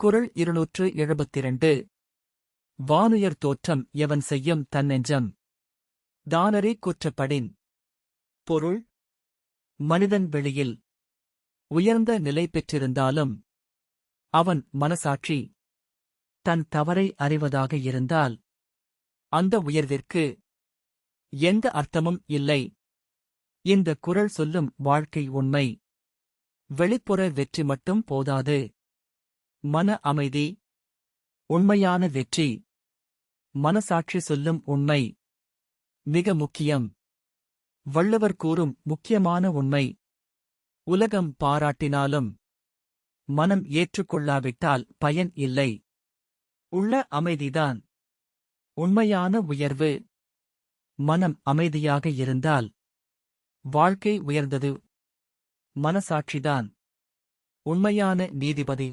திருக்குறள் 272. வானுயர் தோற்றம் எவன் செய்யும் தன்னெஞ்சம் தானறி குற்றப்படின். பொருள்: மனிதன் வெளியில் உயர்ந்த நிலை பெற்றிருந்தாலும் அவன் மனசாட்சி தன் தவறை அறிவதாக இருந்தால் அந்த உயர்விற்கு எந்த அர்த்தமும் இல்லை. இந்த குறள் சொல்லும் வாழ்க்கை உண்மை. வெளிப்புற வெற்றி மட்டும் போதாது. மன அமைதி உண்மையான வெற்றி. மனசாட்சி சொல்லும் உண்மை மிக முக்கியம். வள்ளுவர் கூறும் முக்கியமான உண்மை: உலகம் பாராட்டினாலும் மனம் ஏற்றுக்கொள்ளாவிட்டால் பயன் இல்லை. உள்ள அமைதிதான் உண்மையான உயர்வு. மனம் அமைதியாக இருந்தால் வாழ்க்கை உயர்ந்தது. மனசாட்சிதான் உண்மையான நீதிபதி.